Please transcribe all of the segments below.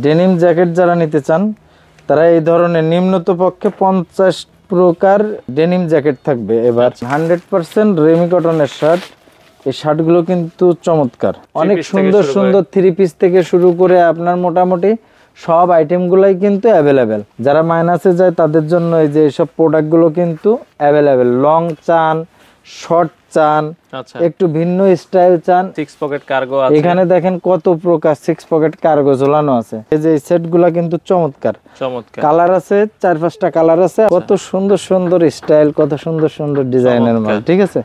Denim jacket যারা নিতে চান তারা এই ধরনের নিম্নত পক্ষে 50 প্রকার ডেনিম জ্যাকেট থাকবে। এবার 100% রেমি কটনের শার্ট। এই শার্টগুলো কিন্তু চমৎকার, অনেক সুন্দর সুন্দর থ্রি পিস থেকে শুরু করে আপনার মোটামুটি সব আইটেমগুলোই কিন্তু অ্যাভেলেবেল। যারা মাইনাসে যায় তাদের জন্য এই যে সব প্রোডাক্টগুলো কিন্তু অ্যাভেলেবেল। লং চান, শর্ট চান, একটু ভিন্ন স্টাইল চান, 6 পকেট কার্গো আছে। এখানে দেখেন কত প্রকার 6 পকেট কার্গো ঝোলানো আছে। এই যে সেটগুলো কিন্তু চমৎকার চমৎকার কালার আছে, 4-5টা কালার আছে। কত সুন্দর সুন্দর স্টাইল, কত সুন্দর সুন্দর ডিজাইনের মাল। ঠিক আছে,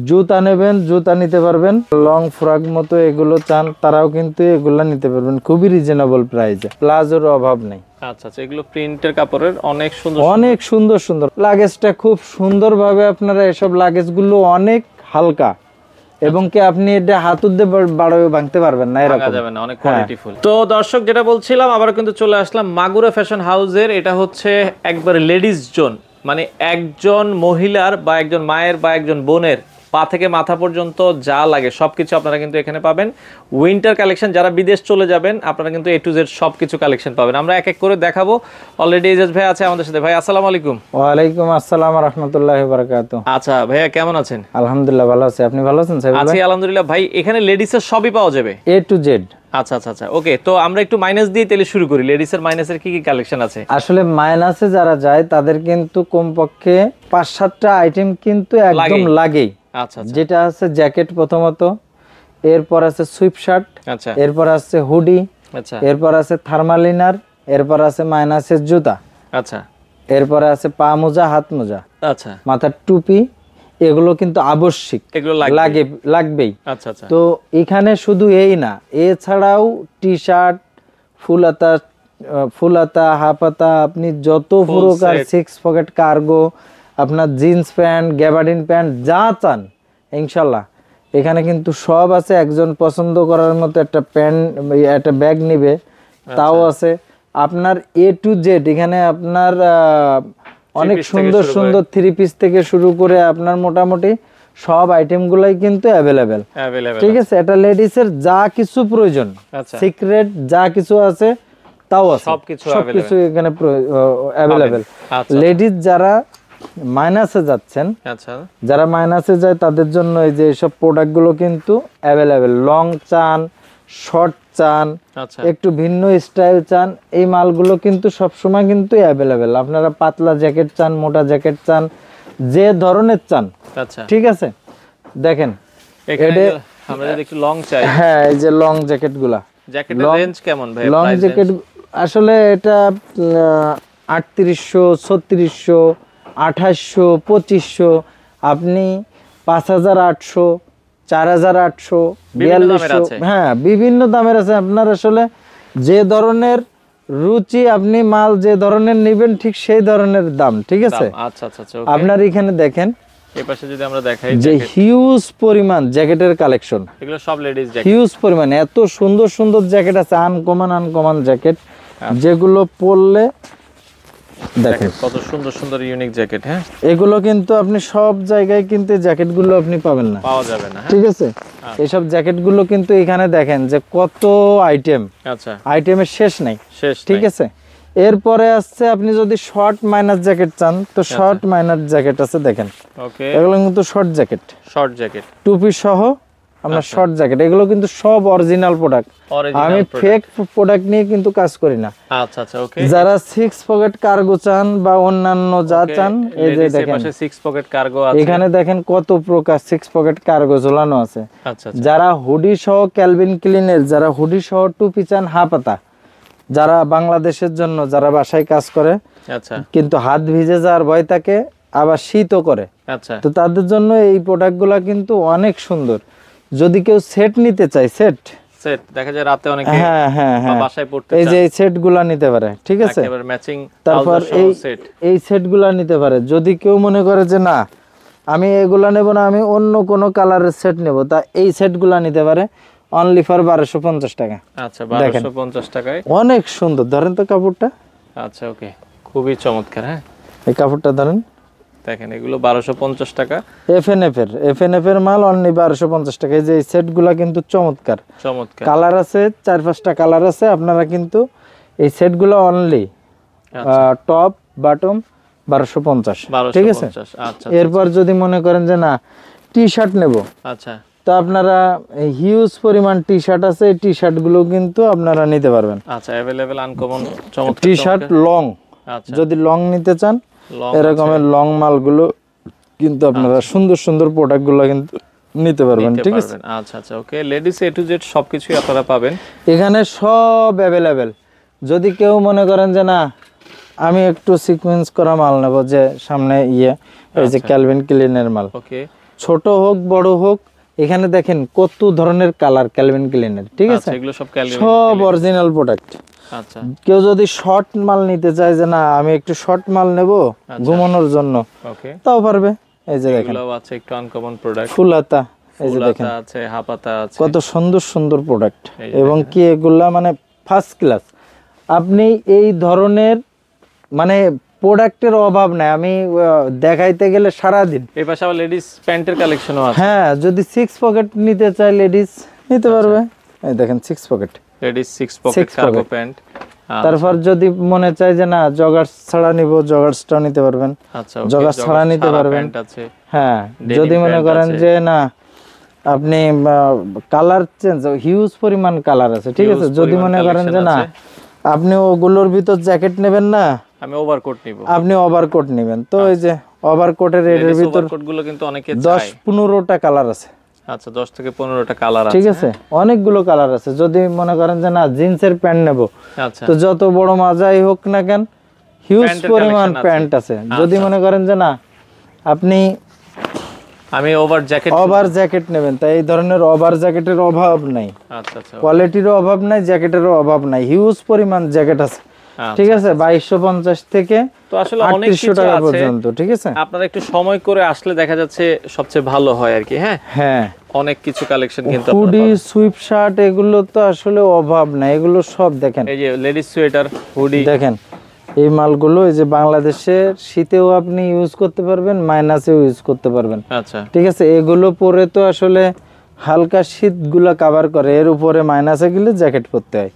জুতা নেবেন, জুতা নিতে পারবেন। লং ফ্রক মতো এগুলো চান তারাও কিন্তু এগুলা নিতে পারবেন খুবই রিজনেবল প্রাইসে। প্লাজোর অভাব নেই। আচ্ছা আচ্ছা, এগুলো প্রিন্টের কাপড়ের অনেক সুন্দর অনেক সুন্দর সুন্দর। লাগেজটা খুব সুন্দরভাবে আপনারা এসব লাগেজগুলো অনেক হালকা এবং কি আপনি এটা হাত দিয়ে বাড়াবে ভাঙতে পারবেন না, এরকম যাবে না, অনেক কোয়ালিটিফুল। তো দর্শক যেটা বলছিলাম, আবার কিন্তু চলে আসলাম মাগুরা ফ্যাশন হাউসের। এটা হচ্ছে একবারে লেডিস জোন, মানে একজন মহিলার বা একজন মায়ের বা একজন বোনের পা থেকে মাথা পর্যন্ত যা লাগে সবকিছু আপনারা কিন্তু এখানে পাবেন। উইন্টার কালেকশন, যারা বিদেশ চলে যাবেন আপনারা কিন্তু A to Z সবকিছু কালেকশন পাবেন। আমরা এক এক করে দেখাবো। অলরেডি এজাজ ভাই আছে আমাদের সাথে। ভাই আসসালামু আলাইকুম। ওয়ালাইকুম আসসালাম ওয়া রাহমাতুল্লাহি ওয়া বারাকাতুহু। আচ্ছা ভাইয়া, কেমন আছেন? আলহামদুলিল্লাহ ভালো আছি, আপনি ভালো আছেন? আছি আলহামদুলিল্লাহ। ভাই এখানে লেডিসের সবই পাওয়া যাবে A to Z। আচ্ছা আচ্ছা আচ্ছা, ওকে। তো আমরা একটু মাইনাস দিয়ে তাহলে শুরু করি। লেডিসের মাইনাসের কি কি কালেকশন আছে? আসলে মাইনাসে যারা যায় তাদের কিন্তু কমপক্ষে 5-7টা আইটেম কিন্তু একদম লাগেই। আচ্ছা, যেটা আছে জ্যাকেট প্রথমত, এরপর আছে সুইপ শার্ট, আচ্ছা, এরপর আছে হুডি, আচ্ছা, এরপর আছে থার্মাল ইনার, এরপর আছে মাইনাসের জুতা, আচ্ছা, এরপর আছে পা মোজা, হাত মোজা, আচ্ছা, মাথার টুপি। এগুলো কিন্তু আবশ্যিক, এগুলো লাগবেই। আচ্ছা আচ্ছা। তো এখানে শুধু এই না, এছাড়াও টি শার্ট, ফুলাতা, হাফাতা, আপনি যত প্রকার 6 পকেট কার্গো, আপনার জিন্স প্যান্ট, গ্যাবার্ডিন প্যান্ট যা চান ইনশাল্লাহ এখানে কিন্তু সব আছে। একজন পছন্দ করার মতো একটা প্যান্ট, একটা ব্যাগ নিবে তাও আছে। আপনার A to Z এখানে আপনার অনেক সুন্দর সুন্দর থ্রি পিস থেকে শুরু করে আপনার মোটামুটি সব আইটেমগুলাই কিন্তু অ্যাভেলেবেল। ঠিক আছে, এটা লেডিসের যা কিছু প্রয়োজন, সিক্রেট যা কিছু আছে তাও আছে, সবকিছু এখানে অ্যাভেলেবেল। লেডিস যারা মাইনাসে যাচ্ছেন, আচ্ছা, যারা মাইনাসে যায় তাদের জন্য এই যে সব প্রোডাক্টগুলো কিন্তু অ্যাভেলেবেল। লং চান, শর্ট চান, একটু ভিন্ন স্টাইল চান, এই মালগুলো কিন্তু সবসময় কিন্তু অ্যাভেলেবেল। আপনারা পাতলা জ্যাকেট চান, মোটা জ্যাকেট চান, যে ধরনের চান, আচ্ছা, ঠিক আছে। দেখেন আমরা যদি একটু লং চাই, হ্যাঁ, এই যে লং জ্যাকেটগুলা, জ্যাকেটের রেঞ্জ কেমন ভাই? লং জ্যাকেট আসলে এটা 3800, 3600, 2800, 2500, আপনি 5800, 4800, 4200, হ্যাঁ বিভিন্ন দামের আছে। আপনার আসলে যে ধরনের রুচি, আপনি মাল যে ধরনের নেবেন ঠিক সেই ধরনের দাম। ঠিক আছে, আচ্ছা আচ্ছা। আপনার এখানে দেখেন এই পাশে যদি আমরা দেখাই যে হিউজ পরিমাণ জ্যাকেটের কালেকশন, এগুলো সব লেডিস জ্যাকেট, হিউজ পরিমাণ। এত সুন্দর সুন্দর জ্যাকেট আছে, আনকমন জ্যাকেট, যেগুলো পরলে দেখেন কত সুন্দর সুন্দর ইউনিক জ্যাকেট। হ্যাঁ, এগুলো কিন্তু আপনি সব জায়গায় কিন্তু জ্যাকেটগুলো আপনি পাবেন না, পাওয়া যাবে না। ঠিক আছে, এইসব জ্যাকেটগুলো কিন্তু এখানে দেখেন যে কত আইটেম, আচ্ছা, আইটেমের শেষ নাই, ঠিক আছে। এরপরে আসছে আপনি যদি শর্ট মাইনাস জ্যাকেট চান তো শর্ট মাইনাস জ্যাকেট আছে, দেখেন ওকে, এগুলো কিন্তু শর্ট জ্যাকেট, টুপি সহ আমরা শর্ট জ্যাকেট। এগুলো কিন্তু সব অরিজিনাল প্রোডাক্ট, আমি ফেক প্রোডাক্ট নিয়ে কিন্তু কাজ করি না। আচ্ছা আচ্ছা, ওকে। যারা 6 পকেট কার্গো চান বা অন্যান্য যা চান, এই যে দেখেন 6 পকেট কার্গো আছে, এখানে দেখেন কত প্রকার 6 পকেট কার্গো ঝোলানো আছে। আচ্ছা, যারা হুডি সহ ক্যালভিন ক্লিনের, যারা হুডি সহ টুপি চান হাফাতা, যারা বাংলাদেশের জন্য যারা বাসায় কাজ করে, আচ্ছা, কিন্তু হাত ভিজে যাওয়ার ভয় থাকে, আবার শীতও করে, আচ্ছা, তো তাদের জন্য এই প্রোডাক্টগুলো কিন্তু অনেক সুন্দর। যদি কেউ সেট নিতে চায়, সেট দেখা যায় রাতে অনেকে বাসায় পড়তে চায়, এই যে এই সেটগুলো নিতে পারে, ঠিক আছে, একেবারে ম্যাচিং। তারপর এই সেটগুলো নিতে পারে। যদি কেউ মনে করে যে না আমি এগুলা নেব না, আমি অন্য কোনো কালারের সেট নেব, তা এই সেটগুলো নিতে পারে অনলি ফর 1250 টাকা। আচ্ছা, 1250 টাকায় অনেক সুন্দর। ধরেন তো কাপড়টা, আচ্ছা, ওকে, খুবই চমৎকার। হ্যাঁ, এই কাপড়টা ধরেন, দেখেন এগুলো 1250 টাকা। এফএনএফ এর মাল অনলি 1250 টাকা। এই যে এই সেটগুলো কিন্তু চমৎকার, কালার আছে 4-5টা কালার আছে। আপনারা কিন্তু এই সেটগুলো অনলি টপ বটম 1250, ঠিক আছে। আচ্ছা এরপর যদি মনে করেন যে না টি শার্ট নেব, আচ্ছা তো আপনারা হিউজ পরিমাণ টি শার্ট আছে, এই টি শার্ট গুলো কিন্তু আপনারা নিতে পারবেন। আচ্ছা अवेलेबल আনকমন চমৎকার টি শার্ট লং, আচ্ছা যদি লং নিতে চান লং এরকমের লং মালগুলো কিন্তু আপনারা সুন্দর সুন্দর প্রোডাক্টগুলো কিন্তু নিতে পারবেন, ঠিক আছে। আচ্ছা আচ্ছা ওকে, লেডিস এ টু জেড সবকিছুই আপনারা পাবেন এখানে সব অ্যাভেলেবেল। যদি কেউ মনে করেন যে না আমি একটু সিকোয়েন্স করা মাল নেব, যে সামনে এই যে ক্যালভিন ক্লিনের মাল, ওকে ছোট হোক বড় হোক, এখানে দেখেন কত ধরনের কালার ক্যালভিন ক্লিনের, ঠিক আছে। এগুলো সব ক্যালভিন, সব অরিজিনাল প্রোডাক্ট। আচ্ছা কেউ যদি শর্ট মাল নিতে চায় যে না আমি একটু শর্ট মাল নেব ঘুমানোর জন্য, ওকে তাও পারবে। এই যে দেখেন এগুলো আছে একটু আনকমন প্রোডাক্ট, ফুল হাতা, এই যে দেখেন আছে হাফাতা আছে, কত সুন্দর সুন্দর প্রোডাক্ট, এবং কি এগুলা মানে ফার্স্ট ক্লাস। আপনি এই ধরনের মানে প্রোডাক্টের অভাব নাই, আমি দেখাইতে গেলে সারা দিন। এই পাশে আবার লেডিস প্যান্টের কালেকশনও আছে। হ্যাঁ, যদি 6 পকেট নিতে চায় লেডিস নিতে পারবে। এই দেখেন 6 pocket, ladies 6 pocket cargo pant. তারপর যদি মনে চায় যে না জগার্স ছাড়া নিব, জগার্সটাও নিতে পারবেন। আচ্ছা জগার্স ছাড়া নিতে পারবেন। হ্যাঁ, যদি মনে করেন যে না আপনি কালার চেঞ্জ, হিউজ পরিমাণ কালার আছে, ঠিক আছে। যদি মনে করেন যে না আপনি ওগুলোর ভিতর জ্যাকেট নেবেন না, আমি ওভারকোট নিব, আপনি ওভারকোট নেবেন, তো এই যে ওভারকোটের এর ভিতর ওভারকোটগুলো কিন্তু অনেকে 10-15টা কালার আছে। আচ্ছা 10 থেকে 15টা কালার আছে, ঠিক আছে, অনেকগুলো কালার আছে। যদি মনে করেন যে না জিন্সের প্যান্ট নেব, আচ্ছা তো যত বড় মাজাই হোক না কেন হিউজ পরিমাণ প্যান্ট আছে। যদি মনে করেন যে না আপনি আমি ওভার জ্যাকেট নেবেন, তাই এই ধরনের ওভার জ্যাকেটের অভাব নাই। আচ্ছা আচ্ছা কোয়ালিটিরও অভাব নাই, জ্যাকেটেরও অভাব নাই, হিউজ পরিমাণ জ্যাকেট আছে, ঠিক আছে। 2250 থেকে তো আসলে অনেক 3800 টাকা পর্যন্ত, ঠিক আছে। আপনারা একটু সময় করে আসলে দেখা যাচ্ছে সবচেয়ে ভালো হয় আর কি। হ্যাঁ হ্যাঁ, অনেক কিছু কালেকশন কিন্তু হুডি, সুইপ শার্ট, এগুলো তো আসলে অভাব নাই, এগুলো সব দেখেন। এই যে লেডিস সোয়েটার, হুডি দেখেন এই মালগুলো, এই যে বাংলাদেশের শীতেও আপনি ইউজ করতে পারবেন, মাইনাসেও ইউজ করতে পারবেন, আচ্ছা ঠিক আছে। এগুলো পরে তো আসলে হালকা শীতগুলা কভার করে, এর উপরে মাইনাসে গেলে জ্যাকেট পরতে হয়।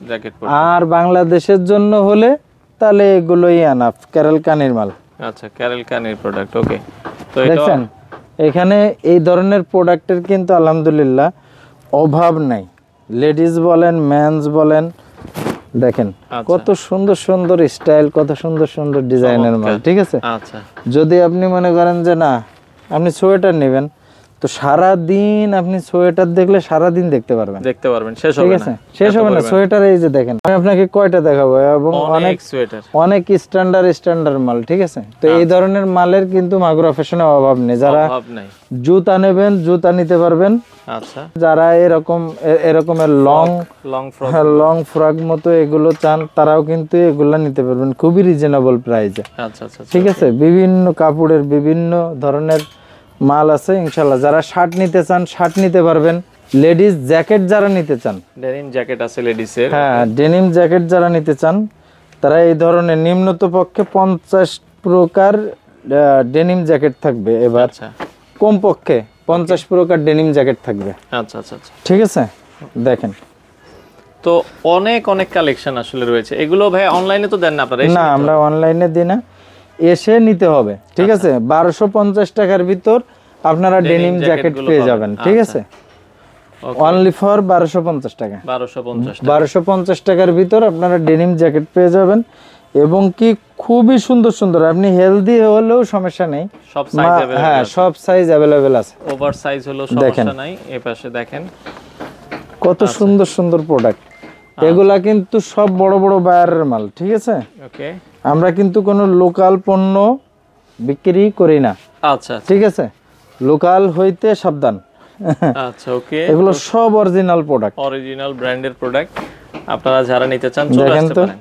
আর বাংলাদেশের জন্য হলে তাহলে এগুলোই আনাফ, ক্যারেল কানির মাল। আচ্ছা ক্যারেল কানির প্রোডাক্ট, ওকে। তো দেখছেন এখানে এই ধরনের প্রোডাক্টের কিন্তু আলহামদুলিল্লাহ অভাব নাই, লেডিস বলেন মেন্স বলেন। দেখেন কত সুন্দর সুন্দর স্টাইল, কত সুন্দর সুন্দর ডিজাইনের মাল, ঠিক আছে। আচ্ছা যদি আপনি মনে করেন যে না আপনি সোয়েটার নেবেন, তো সারা দিন আপনি সোয়েটার দেখলে সারা দিন দেখতে পারবেন, শেষ হবে না, শেষ হবে না সোয়েটার। এই যে দেখেন আমি আপনাকে কয়টা দেখাবো, এবং অনেক সোয়েটার, অনেক স্ট্যান্ডার্ড মাল, ঠিক আছে। তো এই ধরনের মালের কিন্তু মাগুরা ফ্যাশনে অভাব নেই। যারা জুতা নেবেন জুতা নিতে পারবেন, আচ্ছা। যারা এরকমের লং ফ্রক মতো এগুলো চান তারাও কিন্তু এগুলা নিতে পারবেন খুবই রিজনেবল প্রাইসে, আচ্ছা আচ্ছা, ঠিক আছে। বিভিন্ন কাপড়ের বিভিন্ন ধরনের মাল আছে ইনশাআল্লাহ। যারা শার্ট নিতে চান শার্ট নিতে পারবেন। লেডিস জ্যাকেট যারা নিতে চান, ডেনিম জ্যাকেট আছে লেডিসের, হ্যাঁ ডেনিম জ্যাকেট যারা নিতে চান তারা এই ধরনের নিম্নত পক্ষে 50 প্রকার ডেনিম জ্যাকেট থাকবে। এবার কমপক্ষে 50 প্রকার ডেনিম জ্যাকেট থাকবে, আচ্ছা আচ্ছা আচ্ছা, ঠিক আছে। দেখেন তো অনেক অনেক কালেকশন আসলে রয়েছে। এগুলো ভাই অনলাইনে তো দেন না আপনারা? না, আমরা অনলাইনে দিই না, এসে নিতে হবে, ঠিক আছে। 1250 টাকার ভিতর আপনারা ডেনিম জ্যাকেট পেয়ে যাবেন, ঠিক আছে। অনলি ফর 1250 টাকা, 1250 টাকার ভিতর আপনারা ডেনিম জ্যাকেট পেয়ে যাবেন, এবং কি খুবই সুন্দর সুন্দর। আপনি হেলদি হলেও সমস্যা নেই, সব সাইজ अवेलेबल, হ্যাঁ সব সাইজ अवेलेबल আছে। ওভার সাইজ হলো সমস্যা নাই। এই পাশে দেখেন কত সুন্দর সুন্দর প্রোডাক্ট, এগুলা কিন্তু সব বড় বড় বায়ারের মাল, ঠিক আছে। ওকে, আমরা কিন্তু কোনো লোকাল পণ্য বিক্রি করি না, আচ্ছা ঠিক আছে। লোকাল হইতে সাবধান। আচ্ছা ওকে, এগুলো সব অরিজিনাল প্রোডাক্ট, অরিজিনাল ব্র্যান্ডের প্রোডাক্ট। আপনারা যারা নিতে চান চলে আসতে পারেন।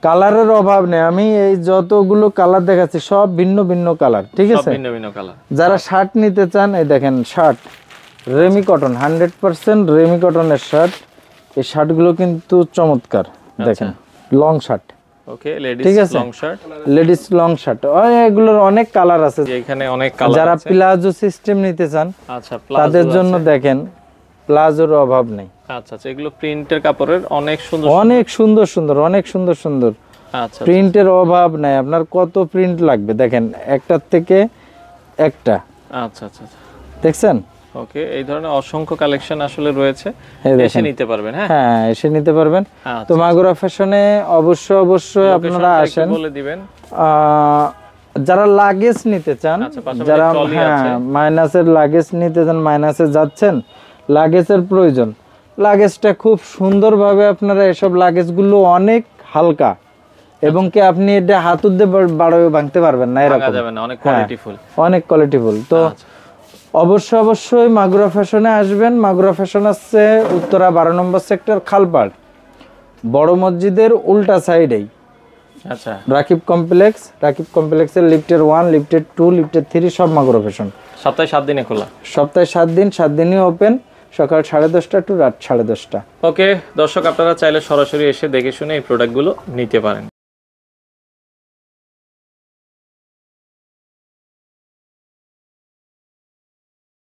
কালারের অভাব নেই, আমি এই যতগুলো কালার দেখাচ্ছি সব ভিন্ন ভিন্ন কালার, ঠিক আছে। ভিন্ন ভিন্ন কালার। যারা শার্ট নিতে চান এই দেখেন শার্ট, রেমি কটন, 100% রেমি কটনের শার্ট। এই শার্টগুলো কিন্তু চমৎকার, দেখেন long shirt, okay. Ladies long shirt, ladies long shirt, এগুলোর অনেক কালার আছে। এখানে অনেক কালার আছে। যারা প্লাজো সিস্টেম নিতে চান, আচ্ছা, তাদের জন্য দেখেন প্লাজোর অভাব নেই, আচ্ছা আচ্ছা, এগুলো প্রিন্টের কাপড়ের অনেক সুন্দর অনেক সুন্দর সুন্দর, অনেক সুন্দর সুন্দর। আচ্ছা প্রিন্টের অভাব নাই, আপনার কত প্রিন্ট লাগবে দেখেন, একটার থেকে একটা। আচ্ছা আচ্ছা আচ্ছা, দেখছেন? ওকে, এই ধরনের অসংখ্য কালেকশন আসলে রয়েছে, এসে নিতে পারবেন। হ্যাঁ হ্যাঁ, এসে নিতে পারবেন। আচ্ছা, তো মাগুরা ফ্যাশনে অবশ্যই আপনারা লোকেশনটা আসেন। একটু বলে দিবেন। যারা লাগেজ নিতে চান, আচ্ছা, পাশাপাশি যারা ট্রলি আছে। মাইনাসের লাগেজ নিতে চান, মাইনাসে যাচ্ছেন, লাগেজের প্রয়োজন, লাগেজটা খুব সুন্দরভাবে আপনারা, এসব লাগেজগুলো অনেক হালকা এবং কি আপনি এটা হাতুর দিয়ে বাড়াবে ভাঙতে পারবেন না, ভাঙা এরকম যাবে না, অনেক কোয়ালিটিফুল। অনেক কোয়ালিটিফুল। তো আচ্ছা। অবশ্যই মাগুরা ফ্যাশনে আসবেন। মাগুরা ফ্যাশন আছে উত্তরা 12 নম্বর সেক্টর, খালপাড়, বড় মসজিদের উল্টা সাইডেই আচ্ছা, রাকিব কমপ্লেক্সের লিফটের 1, লিফটের 2, লিফটের 3 সব মাগুরা ফ্যাশন। সপ্তাহে 7 দিনে খোলা। সপ্তাহে 7 দিনই ওপেন, সকাল 10:30 টু রাত 10:30। ওকে দর্শক, আপনারা চাইলে সরাসরি এসে দেখে শুনে এই প্রোডাক্টগুলো নিতে পারেন।